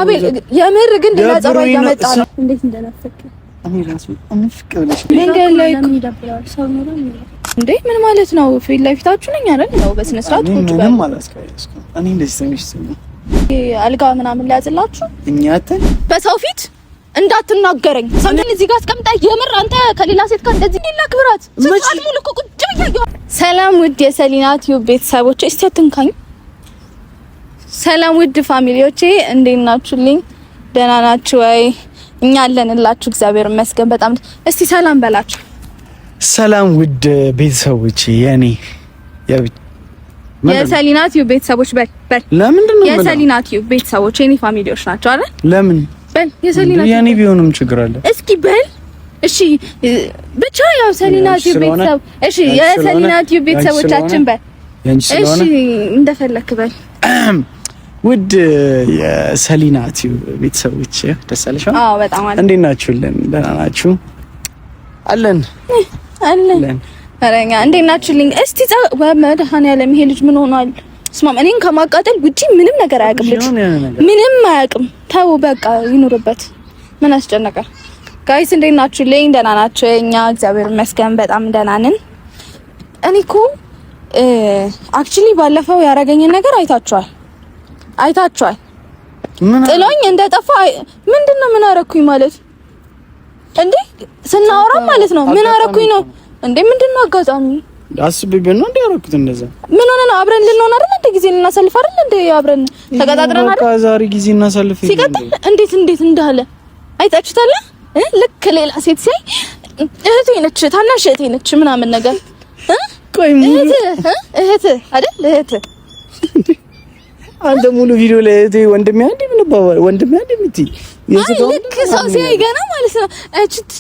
አቤል የምር ግን ሌላ ጸባይ ያመጣ ነው። እንዴት እንደናፈቀ እኔ ራሱ እንፍቅ ብለሽ መንገድ ላይ ሰው ኖሮ እንዴ ምን ማለት ነው? ፊት ለፊታችሁ ነኝ አይደል? ነው በስነ ስርዓት ቁጭ በል። ምንም አላስቀየስኩም። እኔ እንደዚህ ሰምሽ አልጋ ምናምን ሊያዝላችሁ እኛተን በሰው ፊት እንዳትናገረኝ። ሰምተን እዚህ ጋር አስቀምጣ የምር አንተ ከሌላ ሴት ጋር እንደዚህ ሌላ ክብራት ሰዓት ሙሉ እኮ ቁጭ ብያለሁ። ሰላም ውድ የሰሊና ቲዩብ ቤተሰቦች፣ እስቲ አትንካኝ። ሰላም ውድ ፋሚሊዎቼ እንዴት ናችሁልኝ? ደህና ናችሁ ወይ? እኛ አለንላችሁ እግዚአብሔር ይመስገን በጣም። እስቲ ሰላም በላችሁ። ሰላም ውድ ቤተሰቦች የኔ የሰሊና ቲዩብ ቤተሰቦች በል ለምንድን ነው የሰሊና ቲዩብ ቤተሰቦች የኔ ፋሚሊዎች ናቸው አይደል? ለምን በል የሰሊና የኔ ቢሆንም ችግር አለ? እስኪ በል እሺ ብቻ ያው ሰሊና ቲዩብ ቤተሰብ እሺ የሰሊና ቲዩብ ቤተሰቦቻችን በል እሺ እንደፈለክ በል። ውድ የሰሊና ቲዩብ ቤተሰቦች ደስ አለሽ? አዎ በጣም አለ። እንዴት ናችሁልን? ደህና ናችሁ? አለን። አረኛ እንዴት ናችሁልኝ? እስቲ ወመድሃኔዓለም ይሄ ልጅ ምን ሆኗል? ስማም እኔን ከማቃጠል ውጪ ምንም ነገር አያውቅም ልጅ ምንም አያውቅም። ተው በቃ ይኑርበት። ምን አስጨነቀ? ጋይስ እንዴት ናችሁልኝ? ደህና ናችሁ? እኛ እግዚአብሔር ይመስገን በጣም ደህና ነን። እኔ እኮ አክቹሊ ባለፈው ያረገኝን ነገር አይታችኋል ጥሎኝ እንደጠፋ ምንድነው? ምን አረኩኝ ማለት እንዴ? ስናወራ ማለት ነው ምን አረኩኝ ነው እንዴ? ምንድነው አጋጣሚ አስብብኝ ነው እንዴ ያረኩት? እንደዛ ምን ሆነ ነው? አብረን ልንሆን አይደል እንዴ? ጊዜ ልናሳልፍ አይደል እንዴ? አብረን ተቀጣጥረን አይደል? በቃ ዛሬ ጊዜ እናሳልፍ። ሲቀጥል እንዴት እንዳለ አይታችሁታል? ልክ ሌላ ሴት ሲያይ እህቴ ነች ታናሽ እህቴ ነች ምናምን ነገር ቆይ እህት አይደል እህት አንተ ሙሉ ቪዲዮ ላይ እህቴ ወንድሜ አንዴ ምን ባባል ወንድሜ አንዴ ምት ልክ ሰው ሲያይ ገና ማለት ነው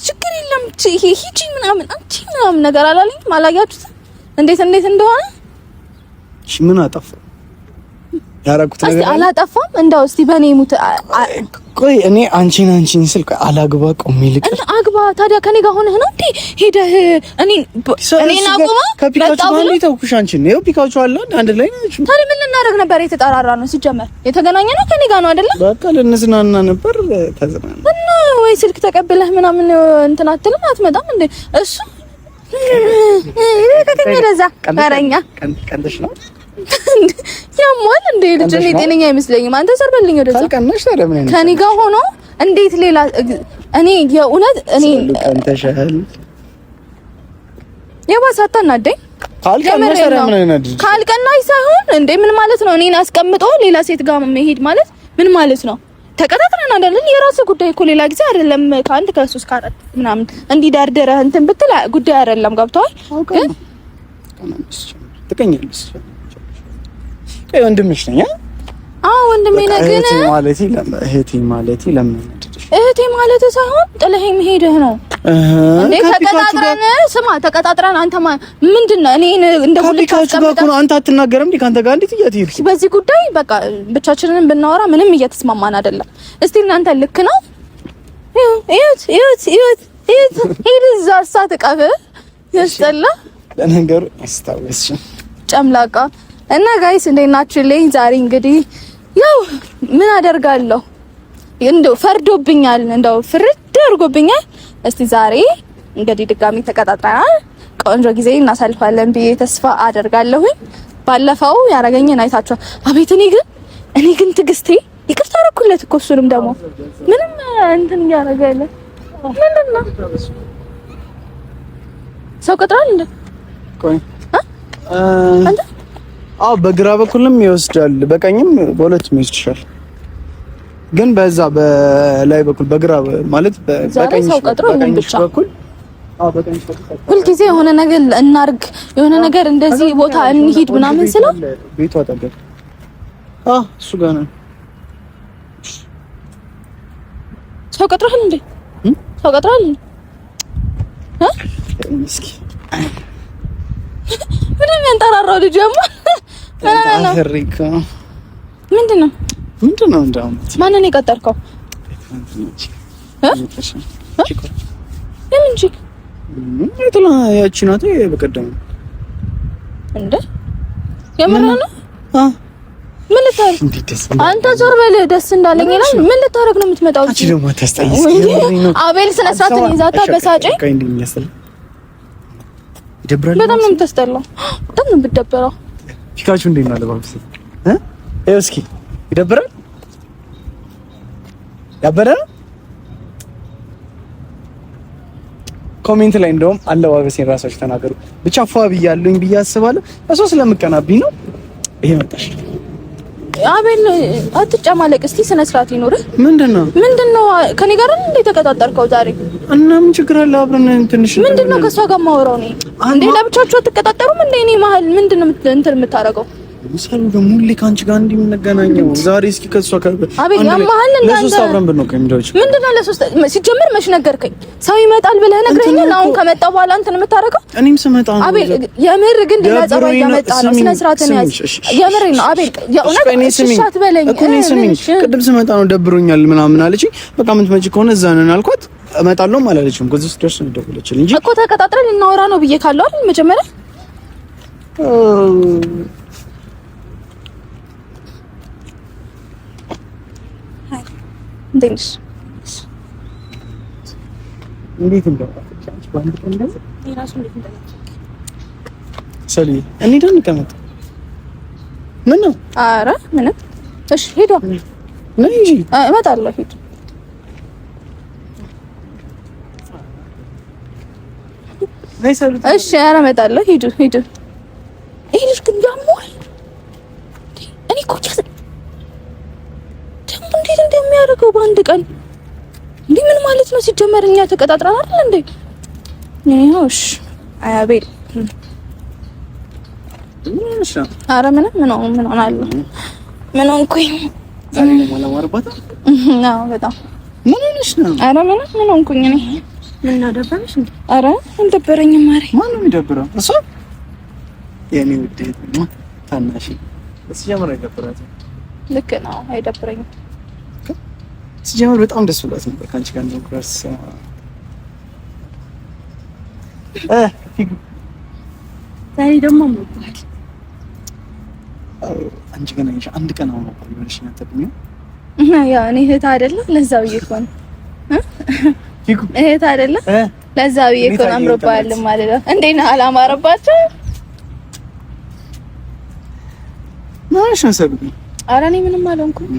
ችግር የለም ሂጂ ምናምን አንቺ ምናምን ነገር አላለኝም። አላያችሁት እንዴት እንደሆነ? እሺ ምን አጠፋ? ያረኩት ነገር አላጠፋም። እንደው እስቲ በኔ ሙት ቆይ እኔ አንቺን ስልክ አላግባ ቆሜ ልቀር አግባ። ታዲያ ከኔ ጋር ሆነህ ነው እንዴ ሄደህ እኔን አቁማ ከፒካቹ ጋር ተውኩሽ። አንቺን ነው ፒካቹ አለ አንድ ላይ ናችሁ። ታዲያ ምን ልናደርግ ነበር? የተጠራራ ነው ሲጀመር የተገናኘ ነው ከኔ ጋር ነው አይደለ? በቃ ልንዝናና ነበር። ተዝናና እና ወይ ስልክ ተቀብለህ ምናምን እንትን አትልም አትመጣም እንዴ? እሱ ከከረዛ ካረኛ ቀንተሽ ነው ያሟል እንዴ? ልጅ እኔ ጤነኛ አይመስለኝም። አንተ ሰርበልኝ ወደዛ ካልቀነሽ ታዲያ ምን ከኔ ጋር ሆኖ እንዴት ሌላ እኔ የእውነት እኔ ቀንተሻል የባሳታ ናደኝ ካልቀናሽ ሳይሆን እንዴ ምን ማለት ነው? እኔን አስቀምጦ ሌላ ሴት ጋር መሄድ ማለት ምን ማለት ነው? ተቀጣጥረን አይደል? የራስ ጉዳይ እኮ ሌላ ጊዜ አይደለም ከአንድ ከ3 ከ4 ምናምን እንዲዳርደረ እንትን ብትል ጉዳይ አይደለም። ገብቷል? ግን ትቀኛለሽ ወንድምሽ ነኝ። አዎ ወንድሜ ነህ። ግን እህቴ ማለት ሳይሆን ጥለኸኝ መሄድህ ነው እንዴ? ተቀጣጥረን አንተ ምንድነው? እኔ እንደ ሁልክ አስቀምጠህ አንተ አትናገርም እንዴ? ካንተ ጋር እንዴት እያትሄድሽ? በዚህ ጉዳይ በቃ ብቻችንን ብናወራ ምንም እየተስማማን አይደለም። እስቲ እናንተ ልክ ነው። እዩት ሄድ እዛ ሳትቀፍ ያስጠላ ለነገሩ አስታውስሽ ጨምላቃ እና ጋይስ እንዴት ናችሁልኝ? ዛሬ እንግዲህ ያው ምን አደርጋለሁ እንደው ፈርዶብኛል፣ እንደው ፍርድ አድርጎብኛል። እስቲ ዛሬ እንግዲህ ድጋሚ ተቀጣጥረናል። ቆንጆ ጊዜ እናሳልፋለን ብዬ ተስፋ አደርጋለሁኝ። ባለፈው ያረገኝን አይታችኋል። አቤት እኔ ግን ትግስቴ ይቅርታ አደረኩለት እኮ እሱንም ደግሞ ምንም እንትን ያረጋለ ምንድነው ሰው ቀጥራል እንዴ? ቆይ አንተ አዎ በግራ በኩልም ይወስዳል፣ በቀኝም በሁለቱም ይወስድሻል። ግን በዛ በላይ በኩል በግራ ማለት በቀኝ በኩል በቀኝ ሁልጊዜ የሆነ ነገር እናርግ የሆነ ነገር እንደዚህ ቦታ እንሂድ ምናምን ስለው ቤቱ አጠገብ እሱ ጋር ነው። ሰው ቀጥረሃል እንዴ? ሰው ቀጥረሃል እንዴ? እስኪ ምንም ያንጠራራው ልጅማ ምንድነው እንደውም ማንን የቀጠርከው? ለምን ቺክ ያቺ ናት በቀደም እንደ የምር ነው ምን ልታረግ? አንተ ዞር በል። ደስ እንዳለኝ ይላል። ምን ልታረግ ነው የምትመጣው? አንቺ ደግሞ ታስጠይስ። አቤል ስነ ስርዓትን ይዛታ በሳጨኝ። በጣም ነው የምታስጠላው። በጣም ነው የምትደበረው። ፊካችሁ እንዴት ነው አለባበስ? እስኪ ይደብራል? ያበረ ኮሜንት ላይ እንደውም አለባበሴን ራሳችሁ ተናገሩ። ብቻ ፏ ብያለሁኝ ብዬ አስባለሁ። እሱ ስለምቀናብኝ ነው ይሄ መጣሽ። አቤል አትጨማለቅ እስቲ፣ ስነ ስርዓት ይኖርህ። ምንድነው ከኔ ጋር እንዴ ተቀጣጣርከው ዛሬ? እና ምን ችግር አለ? አብረን ትንሽ ምንድነው ከሷ ጋር ማወራው ነው እንዴ? ለብቻችሁ አትቀጣጠሩም እንዴ? እኔ መሀል ምንድነው እንትን የምታረገው? ምሳሌ ደግሞ ሁሌ ካንቺ ጋር እንዴ የምንገናኘው ዛሬ እስኪ ከሷ ጋር አቤል ያማሃል እንዴ? ለሶስት አብረን ብንኖር ከሚዶች ምንድነው ለሶስት ሲጀምር መች ነገርከኝ? ሰው ይመጣል ብለህ ነግረኸኛል። አሁን ከመጣ በኋላ እንትን የምታረገው እኔም ስመጣ ነው። አቤል የምር ግን ሌላ ጸባይ ያመጣ ነው። ስነ ስርዓትን ያዝ። የምር ነው አቤል የእውነት ሽሻት በለኝ እኮ እኔ ስሚኝ፣ ቅድም ስመጣ ነው ደብሮኛል ምናምን አለችኝ። በቃ የምትመጪ ከሆነ እዛ ነን አልኳት። እመጣለሁ አላለችም። ከዚህ ደርስ ነው ደውለችልኝ እንጂ እኮ ተቀጣጥረን ልናወራ ነው ብዬ ካለው አይደል መጀመሪያ እንዴት እንደዋለች ባንድ ቀን እንደዚህ የራሱ እንዴት እንደነች ሰሊ እኔ ደም ከመጣ ምን ነው? ኧረ ምንም። እሺ ሄዶ ነይ እንጂ እመጣለሁ። ሂድ ነይ ሰሊ። እሺ ኧረ እመጣለሁ። ሂዱ ሂዱ። ይሄ ልጅ ግን ያሟል። እኔ እኮ እንዴት እንደሚያደርገው በአንድ ቀን እንዴ? ምን ማለት ነው? ሲጀመር እኛ ተቀጣጥረን አይደል እንዴ? ነውሽ አያቤል ኧረ ምን ሆናለሁ? ምን ሆንኩኝ? ነው በጣም ምን ሆነሽ ነው? ኧረ ምን ሆንኩኝ እኔ? ምን አደረገሽ እንዴ? ኧረ አልደበረኝም። ማሪ ማን ነው የሚደብረው? እሱ የኔ ውዴት ነው ታናሽ። እሱ ጀመረ ይደብራታል። ልክ ነው አይደብረኝም። ሲጀምር በጣም ደስ ብሏት ነበር ካንቺ ጋር ነው ክራስ ዛሬ ደግሞ ሞባል አንቺ ገና አንድ ቀን አሁን ነው ይወርሽኛ ተብኛ ያ እኔ እህት አይደለም ለዛው ይኮን እህት አይደለም ለዛው ይኮን አምሮባል ማለት ነው። እንዴ ነው አላማረባቸው? ማሽ ነው ኧረ እኔ ምንም አልሆንኩም።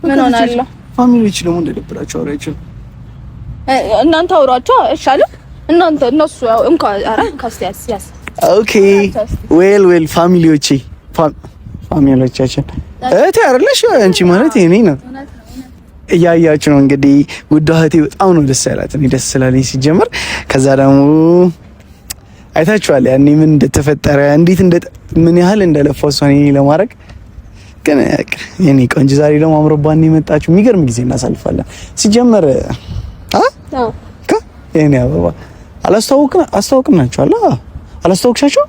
ምን ሆናለሁ? ፋሚሊዎች ደግሞ እንደደብራቸው አውራቸው እናንተ አውራቸው እሻለ እናንተ እነሱ ያው እንኳን ኧረ ካስቲያስ ያስ ኦኬ ዌል ፋሚሊዎቻችን እህቴ አይደለሽ አንቺ ማለት የኔ ነው። እያያችሁ ነው እንግዲህ ውድ እህቴ በጣም ነው ደስ ያላት። እኔ ደስ ስላለኝ ሲጀመር ከዛ ደግሞ አይታችኋል ያኔ ምን እንደተፈጠረ እንዴት ምን ያህል እንደለፋው እሷን ለማድረግ ግን የኔ ቆንጆ ዛሬ ደግሞ አምሮባን የመጣችሁ የሚገርም ጊዜ እናሳልፋለን። ሲጀመር የኔ አበባ አስተዋውቅናችኋል። አላስተዋውቅሻቸው?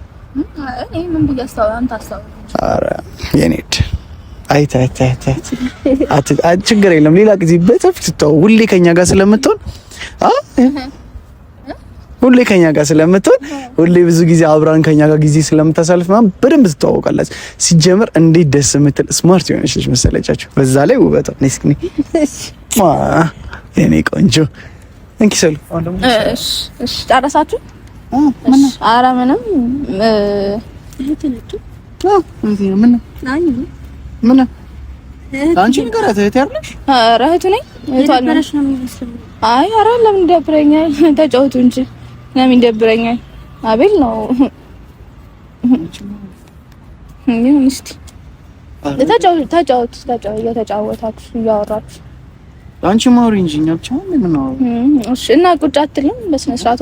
እኔ ምን ብዬሽ አስተዋውቅ? ኧረ የኔ ችግር የለም ሌላ ጊዜ በሰፊው ትተው ሁሌ ከኛ ጋር ስለምትሆን ሁሌ ብዙ ጊዜ አብራን ከኛ ጋር ጊዜ ስለምታሳልፍ ማለት በደንብ ትተዋወቃላችሁ። ሲጀምር እንዴት ደስ የምትል ስማርት የሆነች ልጅ መሰለቻችሁ። በዛ ላይ ውበቷ ነስክኒ የኔ ቆንጆ እንኪሰሉ እሺ ጨረሳችሁ? ኧረ ምንም እህት ነች። ምን አንቺ ንገራት እህት ያለሽ? ኧረ እህቱ ነኝ። እህቷ ነው የሚመስለው። አይ ኧረ ለምን ደብረኛል? ተጫወቱ እንጂ ለምን ደብረኛል? አቤል ነው ይሁን እስቲ ተጫወታችሁ እያወራችሁ አንቺ ማውሪ እንጂ እኛ ብቻ ምን ነው? እሺ እና ቁጭ አትልም? በስነ ስርዓት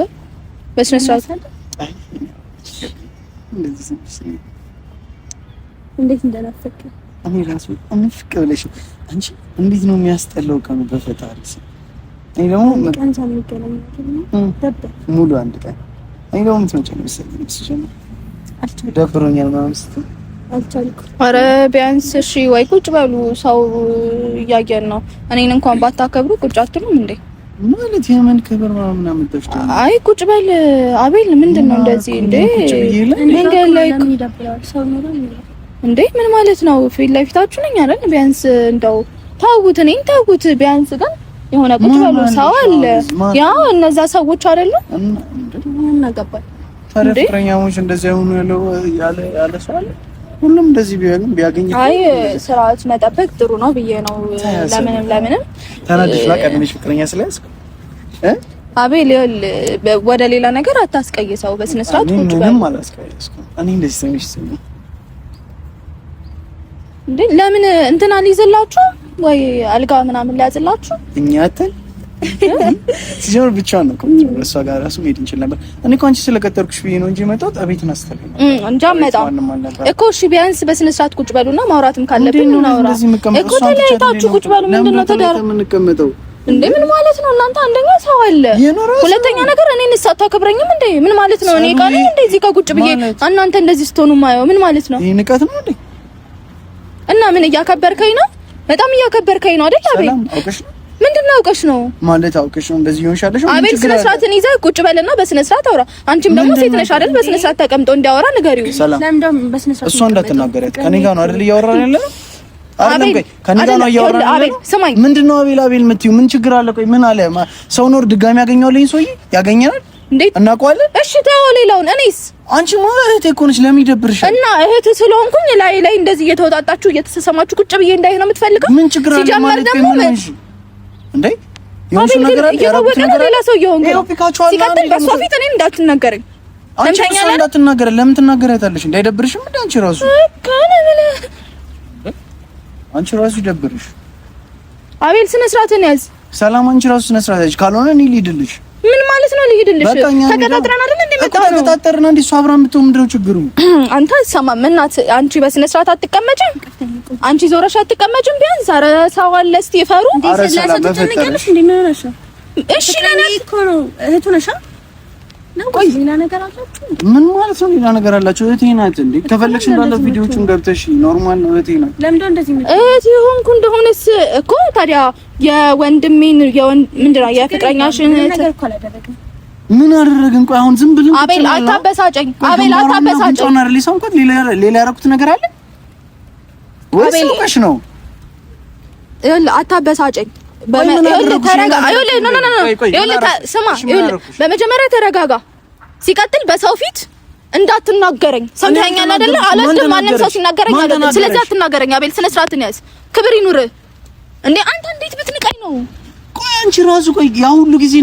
እንዴት እንደናፈቀ እኔ ራሱ እንፍቅ ብለሽ አንቺ እንዴት ነው የሚያስጠላው ቀኑ በፈጣሪ ስም። እኔ ደግሞ ቀን ሳንገናኝ ሙሉ አንድ ቀን እኔ ደግሞ ምትመጪ መሰለኝ ሲጀምር ደብሮኛል ምናምን ስትል አልቻልኩም። ኧረ ቢያንስ እሺ ወይ ቁጭ በሉ ሰው እያየን ነው። እኔን እንኳን ባታከብሩ ቁጭ አትሉም እንዴ? ማለት የምን ክብር ምናምን አመጣሽ? አይ ቁጭ በል አቤል ምንድነው እንደዚህ እንዴ? መንገድ ላይ ሰው ነው እንዴ ምን ማለት ነው? ፊት ለፊታችሁ ነኝ አይደል? ቢያንስ እንደው ታውት ነኝ ታውት ቢያንስ ግን የሆነ ቁጭ በሉ ሰው አለ። ያው እነዛ ሰዎች አይደለም እና ገባኝ። ፍቅረኛሞች እንደዚህ ሆኖ ያለ ሰው አለ። ሁሉም እንደዚህ ቢያገኝ አይ ስርዓት መጠበቅ ጥሩ ነው ብዬ ነው። ለምንም ተናደሽ ቀድመሽ ፍቅረኛ ስለያዝኩ አቤል ወደ ሌላ ነገር አታስቀይሰው። በስነ ስርዓት ቁጭ በል። ምንም አላስቀይስኩም እኔ እንደዚህ ሰምሽ እንዴ ለምን እንትና ሊይዝላችሁ ወይ አልጋ ምናምን ሊያዝላችሁ እኛ አተን ሲጀምር ብቻዋን ነው እሷ ጋር ራሱ መሄድ እንችል ነበር። እኔ እኮ አንቺ ስለቀጠርኩሽ ብዬ ነው እንጂ መጣሁት አቤትን አስተልኝ እንጃ መጣሁ እኮ። እሺ ቢያንስ በስነ ስርዓት ቁጭ በሉና ማውራትም ካለብን እናውራ እኮ። ተለያይታችሁ ቁጭ በሉ። ምንድነው ተዳር የምንቀመጠው እንዴ? ምን ማለት ነው እናንተ? አንደኛ ሰው አለ፣ ሁለተኛ ነገር እኔን አታከብረኝም እንዴ? ምን ማለት ነው? እኔ ቃል እንዴ እዚህ ጋር ቁጭ ብዬ እናንተ እንደዚህ ስትሆኑ ማየው ምን ማለት ነው? ይሄ ንቀት ነው እንዴ? እና ምን እያከበርከኝ ነው? በጣም እያከበርከኝ ነው አይደል? አቤል ምንድነው አውቀሽ ነው ማለት አውቀሽ ነው እንደዚህ ይሆንሻለሽ? አቤል ስነ ስርዓትን ይዘህ ቁጭ በልና በስነ ስርዓት አውራ። አንቺም ደግሞ ሴት ነሽ አይደል? በስነ ስርዓት ተቀምጦ እንዲያወራ ንገሪው። ለምን በስነ ስርዓት እሷ እንዳትናገራት ከኔ ጋር ነው አይደል እያወራን ያለ ነው አይደል? ከኔ ጋር ነው እያወራን ያለ ነው። ምንድነው አቤል የምትይው? ምን ችግር አለ? ቆይ ምን አለ? ሰው ኖር ድጋሚ ያገኘው ለኝ ሰውዬ ያገኘናል እንዴት እናውቀዋለን? እሺ ተው ሌላውን። እኔስ አንቺ ማለት እኮ ነሽ ለምን ይደብርሻል? እና እህት ስለሆንኩኝ ላይ እንደዚህ እየተወጣጣችሁ እየተሰሰማችሁ ቁጭ ብዬ እንዳይ ነው የምትፈልገው? ምን ችግር አለ ማለት ነው እንዴ? የሆነ ነገር አለ ያረጋግጥ ነገር ሌላ ሰው ይሆን ነው ሲቀጥል በሷ ፊት እኔን እንዳትናገረኝ። አንቺ ሰው እንዳትናገረ ለምን ትናገሪያታለሽ? እንዳይደብርሽም እንዴ አንቺ ራሱ አንቺ ራሱ ይደብርሽ። አቤል ስነ ስርዓትን ያዝ። ሰላም አንቺ ራሱ ስነ ስርዓት ያዝ። ካልሆነ እኔ ልሂድልሽ። ምን ማለት ነው ልሂድልሽ? ተቀጣጥረን አይደል እንዴ መጣው? ተቀጣጥረን እንዴ እሷ አብራ የምትሆን ምንድነው ችግሩ? አንተ ሰማም እናት አንቺ በስነ ስርዓት አትቀመጭም? አንቺ ዞረሽ አትቀመጭም? ቢያንስ ኧረ ሰው አለ እስቲ ይፈሩ እንዴ ስለሰጡ ትንቀልሽ እንዴ ምን ሆነሽ? እሺ ለኔ እኮ ነው እህቱ ነሽ ነው ወይ ሌላ ነገር አላችሁ? ምን ማለት ነው ሌላ ነገር አላችሁ? እህቴ ናት እንዴ ከፈለግሽ እንዳለ ቪዲዮቹን ገብተሽ ኖርማል ነው እህቴ ናት። ለምን እንደዚህ ምን እህቴ ሆንኩ እንደሆነስ እኮ ታዲያ የወንድሜን ምንድነው የፍቅረኛሽን ነገር እኮ አላደረግም። ምን አደረግን? ቆይ አሁን ዝም ብለን አቤል አታበሳጨኝ። አቤል አታበሳጨኝ። ጾናር ሊሰንኩት ሌላ ያረኩት ነገር አለ ወይስ ልቀሽ ነው? ይኸውልህ አታበሳጨኝ። በመጀመሪያ ተረጋጋ። ሲቀጥል በሰው ፊት እንዳትናገረኝ ሰምተኛል አይደለ? አለንተ ማንም ሰው ሲናገረኝ አይደለም። ስለዚህ አትናገረኝ አቤል። ስነ ስርዓትን ያዝ፣ ክብር ይኑር እንዴ። አንተ እንዴት ብትንቀኝ ነው? ቆይ አንቺ ራሱ ቆይ ያ ሁሉ ጊዜ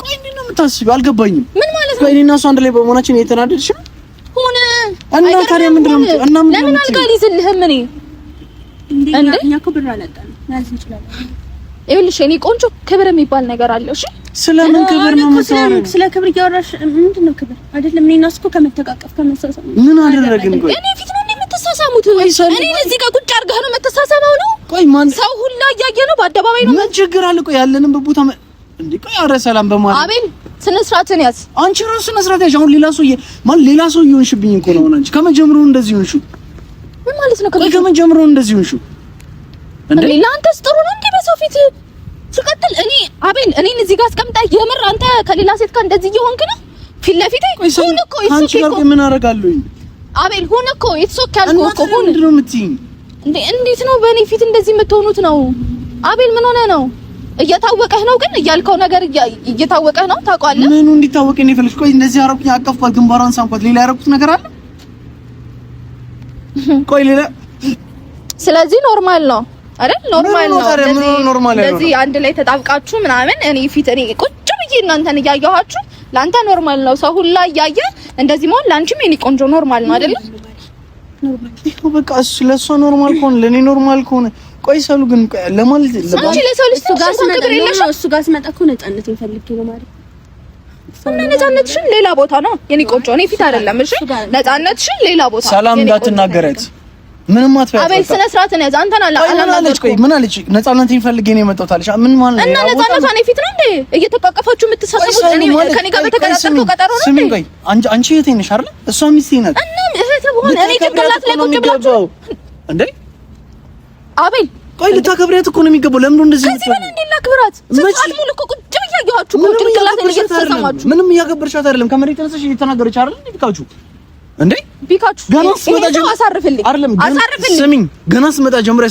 ቆይ እንዴት ነው የምታስቢው? አልገባኝም። ምን ማለት ነው? ቆይ እኔና እሷ አንድ ላይ በመሆናችን የተናደድሽ ሆነ እና ታዲያ ምንድነው? እና ለምን አልጋሊዝልህም? እኔ እንዴ እኛ ክብር አላጣን ማለት እንችላለን። ይኸውልሽ እኔ ቆንጆ ክብር የሚባል ነገር አለው። እሺ ስለምን ክብር ነው የምታወሪው? ስለ ክብር እያወራሽ ምንድነው ክብር? አይደለም እኔና እሱ እኮ ከመተቃቀፍ ከመሳሳም ምን አደረግን? ቆይ እኔ ፊት ነው የምትሳሳሙት? እኔ እዚህ ጋር ቁጭ አድርገህ ነው የምትሳሳመው ነው? ቆይ ማን ሰው ሁላ እያየ ነው በአደባባይ ነው። ምን ችግር አለ? ቆይ ያለንበት ቦታ እንዴ ቆይ አረ ሰላም በማለት አቤል ስነ ስርዓትን ያዝ። አንቺ ራሱ ስነ ስርዓት ያዝ። አሁን ሌላ ሰው ይሆንሽብኝ እኮ ነው አንቺ። ከመጀመሩ እንደዚህ ይሆንሽ ምን ማለት ነው? ከመጀመሩ እንደዚህ ይሆንሽ እንዴ ለአንተስ ጥሩ ነው እንዴ በሰው ፊት? ሲቀጥል እኔ አቤል እኔን እዚህ ጋር አስቀምጠህ የምር አንተ ከሌላ ሴት ጋር እንደዚህ እየሆንክ ነው ፊት ለፊቴ? ሁን እኮ አንቺ ጋር ምን አደርጋለሁኝ? አቤል ሁን እኮ የተሶክ ያልኩህ እኮ ሁን። ምንድን ነው የምትይኝ እንዴ? እንዴት ነው በእኔ ፊት እንደዚህ የምትሆኑት ነው? አቤል ምን ሆነ ነው? እየታወቀህ ነው ግን እያልከው ነገር እየታወቀህ ነው ታውቃለህ? ምኑ እንዲታወቅ ነው የፈለግሽ? ቆይ እንደዚህ አረኩኝ አቀፍኳት፣ ግንባሯን ሳምኳት፣ ሌላ ያረኩት ነገር አለ? ቆይ ሌላ ስለዚህ ኖርማል ነው አይደል? ኖርማል ነው። እንደዚህ አንድ ላይ ተጣብቃችሁ ምናምን እኔ ፊት እኔ ቁጭ ብዬ እናንተን እያየኋችሁ ላንተ ኖርማል ነው። ሰው ሁላ እያየ እንደዚህ መሆን ላንቺም የኔ ቆንጆ ኖርማል ነው አይደል? ኖርማል በቃ እሱ ለሷ ኖርማል ከሆነ ለኔ ኖርማል ከሆነ ቆይ ሰሉ ግን ለማለት አንቺ ለሰው ልጅ እሱ ጋር ስመጣ እኮ ነፃነትን ፈልጌ ነው ማለት እና ነፃነትሽን ሌላ ቦታ ነው የኔ ቆንጆ፣ እኔ ፊት አይደለም። እሺ ነፃነትሽን ሌላ ቦታ ሰላም እንዳትናገረት ምንም አትፈራ። አቤል ስነ ስርዓትን ያዝ። አንተና አላለች። ቆይ ምን አለች? ነፃነትን ፈልጌ ነው የመጣሁት አለች። ምን ማለት ነው? እና ነፃነቷ እኔ ፊት ነው እንዴ እየተቃቀፋችሁ የምትሳሰቡት? እኔ ከኔ ጋር በተቀጣጠረው ቀጠሮ ነው እንዴ? ቆይ አንቺ እህቴ ነሽ አይደል? እሷ ሚስቴ ናት። እና እህቴ በሆነ እኔ ጭንቅላት ላይ ቁጭ ብላችሁ እንዴ አቤል ቆይ ልታከብሪያት እኮ ነው የሚገባው። ለምን እንደዚህ ነው? ከዚህ በላይ እንዴት ላክብራት? ሰዓት ሙሉ እኮ ቁጭ ብያያችሁ እኮ ጭንቅላት ላይ እየተሳሰማችሁ። ምንም እያከበርሻት አይደለም። ከመሬት ተነሳሽ እየተናገረች አይደል? እንዴ ብታችሁ እንዴ ቢካቹ ገና ስመጣ ጀምሮ አሳርፍልኝ ስሚኝ፣ ገና ስመጣ ጀምሮ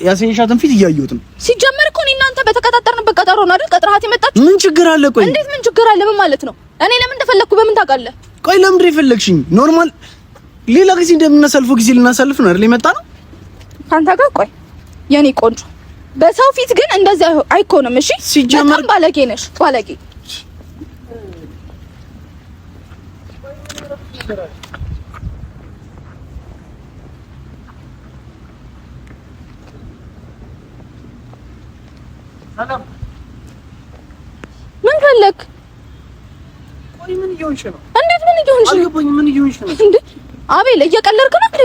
ያሳየሻትን ፊት እያየሁት ነው። ሲጀመር እኮ እኔ እናንተ በተቀጣጠርንበት ቀጠሮ ነው አይደል? ቀጥረሃት የመጣችሁ ምን ችግር አለ? ቆይ እንዴት ምን ችግር አለ? ምን ማለት ነው? እኔ ለምን እንደፈለኩ በምን ታውቃለህ? ቆይ ለምንድን ነው የፈለግሽኝ? ኖርማል ሌላ ጊዜ እንደምናሳልፈው ጊዜ ልናሳልፍ ነው አይደል የመጣ ነው ካንተ ጋር። ቆይ የኔ ቆንጆ በሰው ፊት ግን እንደዚህ አይኮንም። እሺ በጣም ባለጌ ነሽ፣ ባለጌ ሰላም ምን ፈለክ? ቆይ ምን እየሆንሽ ነው? እንዴት ምን እየሆንሽ ነው? አልገባኝም። ምን እየሆንሽ ነው እንዴ? አቤል እየቀለድክ ነው እንዴ?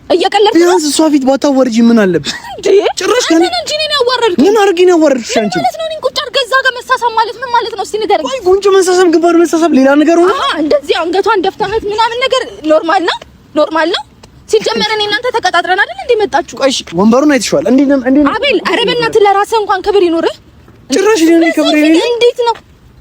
እየቀለድክ ነው? ቢያንስ እሷ ፊት ባታወርጂ ምን አለብሽ? ጭራሽ ከኔ እንጂ እኔን ያዋረድክ ምን አድርጊ ነው ያዋረድሽ? አንቺ ማለት ነው እኔን ቁጭ አድርገህ እዛ ጋር መሳሳም ማለት ምን ማለት ነው? እስቲ ንገረኝ። ቆይ ጉንጭ መሳሳም፣ ግንባር መሳሳም ሌላ ነገር ሆነ? አሃ እንደዚህ አንገቷን ደፍታህት ምናምን ነገር ኖርማል ነው? ኖርማል ነው? ሲጀመር እኔ እናንተ ተቀጣጥረን አይደል እንዴ መጣችሁ? ቆይ ወንበሩን አይተሽዋል እንዴ? አቤል ኧረ በእናትህ ለራስህ እንኳን ክብር ይኖርህ። ጭራሽ ለኔ ክብር የለኝም። እንዴት ነው?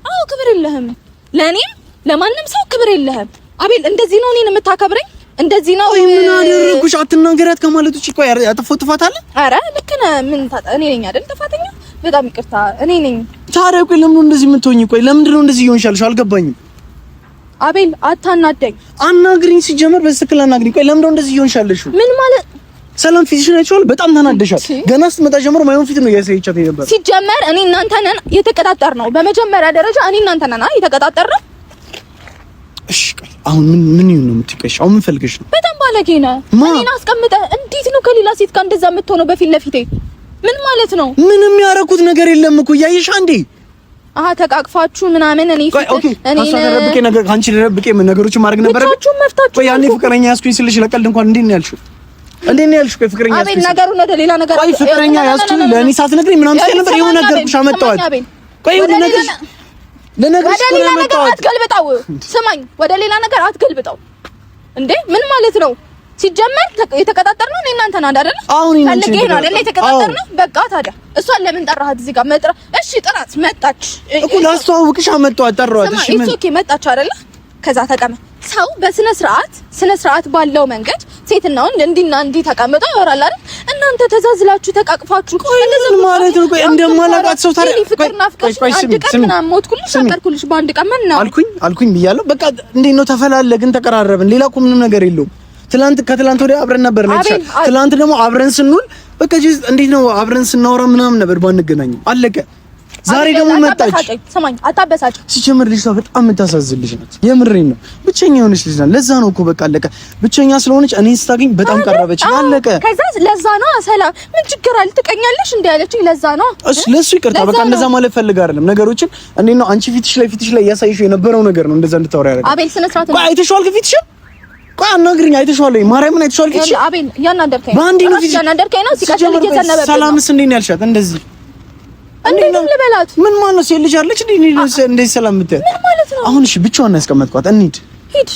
አዎ ክብር የለህም። ለኔም ለማንም ሰው ክብር የለህም። አቤል እንደዚህ ነው እኔን የምታከብረኝ? እንደዚህ ነው? ቆይ ምን አደረኩሽ? አትናገሪያት ከማለት ውጪ ቆይ ያጠፋው ጥፋት አለ? ኧረ ልክ ነህ። ምን እኔ ነኝ አይደል ጥፋተኛ? በጣም ይቅርታ እኔ ነኝ። ታዲያ ቆይ ለምን እንደዚህ የምትሆኚ? ቆይ ለምንድን ነው እንደዚህ እየሆንሻልሽ? አልገባኝም። አቤል አታናደኝ። አናግሪኝ። ሲጀመር በትክክል አናግሪኝ። ቆይ ለምንድን ነው እንደዚህ እየሆንሻለሽ? ምን ማለት? ሰላም ፊትሽን አይቼዋለሁ። በጣም ተናደሻል። ገና ስትመጣ ጀምሮ ማይሆን ፊት ነው ያሳየቻት ነበር። ሲጀመር እኔ እናንተ ነን የተቀጣጠርነው። በመጀመሪያ ደረጃ እኔ እናንተ ነን የተቀጣጠርነው። እሺ ቆይ አሁን ምን ይሁን ነው የምትቀሽ? አሁን ምን ፈልገሽ ነው? በጣም ባለጌ ነህ። እኔን አስቀምጠህ እንዴት ነው ከሌላ ሴት ጋር እንደዛ የምትሆነው በፊት ለፊቴ? ምን ማለት ነው? ምንም ያደረኩት ነገር የለም እኮ እያየሽ አንዴ አሃ ተቃቅፋችሁ ምናምን እኔ ተደረብቄ ነገር ካንቺ ደረብቄ ነገሮችን ማድረግ ነበር። ቆይ ያኔ ፍቅረኛ ያስኩኝ ስልሽ ለቀልድ እንኳን እንዴት ነው ያልሽው? እንዴት ነው ያልሽው? ቆይ ፍቅረኛ ያስኩኝ አቤል ነገሩን ወደ ሌላ ነገር ቆይ ፍቅረኛ ያስኩኝ ለእኔ ሳትነግሪኝ ምናምን ሲል ነበር። ይሁን ነገርኩሽ አመጣኋት። ቆይ ወደ ነገር ለነገርሽ ወደ ሌላ ነገር አትገልብጣው። ስማኝ ወደ ሌላ ነገር አትገልብጣው። እንዴ ምን ማለት ነው? ሲጀመር የተቀጣጠርነው እኔ እናንተ ነን አይደል? አሁን ፈልጌ ነው አይደል የተቀጣጠርነው? በቃ ታዲያ እሷን ለምን ጠራሃት እዚህ ጋር? እሺ ጥራት መጣች እኮ ላስተዋውቅሽ አመጣኋት፣ ጠራኋት። እሺ ምን ኦኬ መጣች አይደል? ከዛ ተቀመጥ። ሰው በስነ ስርዓት ባለው መንገድ ሴትና ወንድ እንዲና እንዲህ ተቀምጦ ያወራል አይደል? እናንተ ተዛዝላችሁ ተቃቅፋችሁ እንደዚህ ማለት ነው። ቆይ እንደማላውቃት ሰው ታዲያ ፍቅርና ፍቅር አንድ ቀን ምናምን ሞትኩልሽ አቀርኩልሽ በአንድ ቀን ምን ነው አልኩኝ ብያለሁ። በቃ እንዴት ነው ተፈላለግን፣ ተቀራረብን። ሌላ እኮ ምንም ነገር የለውም። ከትላንት ወዲያ አብረን ነበር ነው ይችላል። ትላንት ደግሞ አብረን ስንውል በቃ እንዴት ነው አብረን ስናወራ ምናምን ነበር ባንገናኝም አለቀ። ዛሬ ደግሞ መጣች። ሰማኝ አታበሳጭ። ሲጀምር ልጅቷ በጣም የምታሳዝን ልጅ ናት። የምሬን ነው። ብቸኛ የሆነች ልጅ ናት። ለዛ ነው እኮ በቃ አለቀ። ብቸኛ ስለሆነች እኔን ስታገኝ በጣም ቀረበች። አለቀ። ከዛ ለዛ ነው ሰላም ምን ችግር አለ ትቀኛለሽ እንዴ ያለችኝ ለዛ ነው። እሺ ለሱ ይቅርታ በቃ እንደዛ ማለት ፈልግ አይደለም። ነገሮችን እንዴት ነው አንቺ ፊትሽ ላይ እያሳየሽው የነበረው ነገር ነው እንደዛ እንድታወራ ያደረገው። አቤል ስነ ስርዓት ነው። ቆይ አይተሽዋል ፊትሽ? ቆይ አናግሪኝ። አይተሽዋል ወይ ማርያምን? አይተሽዋል ፊትሽ? አቤል ያናደርከኝ ባንዲ ነው ፊትሽ ያናደርከኝ ነው። ሲቀጥል እየተነበበ ሰላምስ እንዴት ነው ያልሻት እንደዚህ? እንዴት ልበላት? ምን ማለት ነው? ሴት ልጅ አለች እንዴት ሰላም የምትያት? ምን ማለት ነው? አሁን እሺ ብቻዋን ያስቀመጥኳት እንሂድ። ሂድ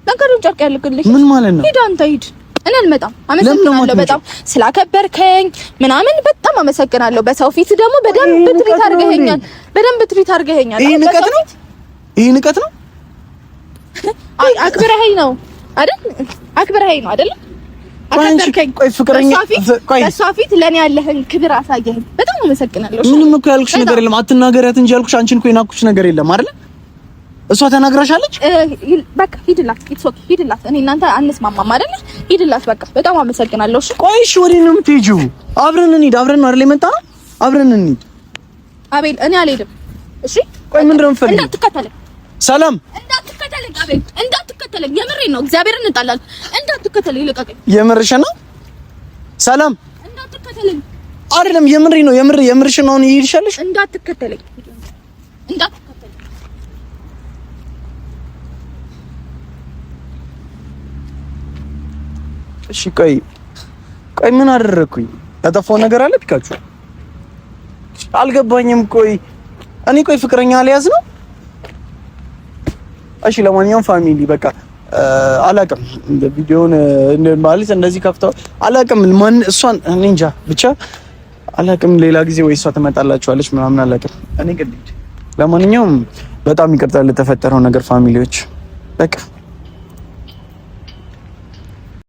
ነገሩን ጨርቅ ያልክልኝ። ምን ማለት ነው? ሂድ አንተ ሂድ። እኔ አልመጣም። አመሰግናለሁ በጣም ስላከበርከኝ ምናምን በጣም አመሰግናለሁ። በሰው ፊት ደግሞ በደንብ ትሪት አድርገኸኛል። ይሄ ንቀት ነው። አክብረኸኝ ነው አይደል? አከበርከኝ። ቆይ ፍቅረኛ በሷ ፊት ለኔ ያለህን ክብር አሳየኸኝ። በጣም አመሰግናለሁ። ምንም እኮ ያልኩሽ ነገር የለም። አትናገሪያት እንጂ ያልኩሽ አንቺን እኮ የናኩሽ ነገር የለም አይደል? እሷ ተናግራሻለች። በቃ ሂድላት። ሂድላት። እኔ እናንተ አንስማማም አይደል? ሂድላት በቃ። በጣም አመሰግናለሁ። እሺ ቆይ እሺ፣ ወዴት ነው የምትሄጂው? አብረን እንሂድ። አብረን ነው አይደል የመጣነው? አብረን እንሂድ። አቤል እኔ አልሄድም። እሺ ቆይ ምንድን ነው የምትፈልጊው? እንዳትከተለኝ ሰላም እንዳትከተለኝ። አቤል እንዳትከተለኝ። የምሬን ነው። እግዚአብሔርን እንጣላለን። እንዳትከተለኝ። ልቀቀኝ። የምርሽ ነው? ሰላም እንዳትከተለኝ። አይደለም የምሬ ነው። የምርሽ ነው። አሁን ይሄድሻለሽ። እንዳትከተለኝ። እሺ ቆይ ምን አደረኩኝ? ያጠፋው ነገር አለ ፒካቹ? አልገባኝም። እኔ ፍቅረኛ አልያዝ ነው? እሺ ለማንኛውም ፋሚሊ በቃ አላውቅም። ቪዲዮውን ማለት እንደዚህ ከፍተው አላውቅም። ማን እሷን እኔ እንጃ ብቻ አላውቅም። ሌላ ጊዜ ወይ እሷ ትመጣላችኋለች ምናምን አላውቅም። እኔ ግን ለማንኛውም በጣም ይቅርታ ለተፈጠረው ነገር ፋሚሊዎች በቃ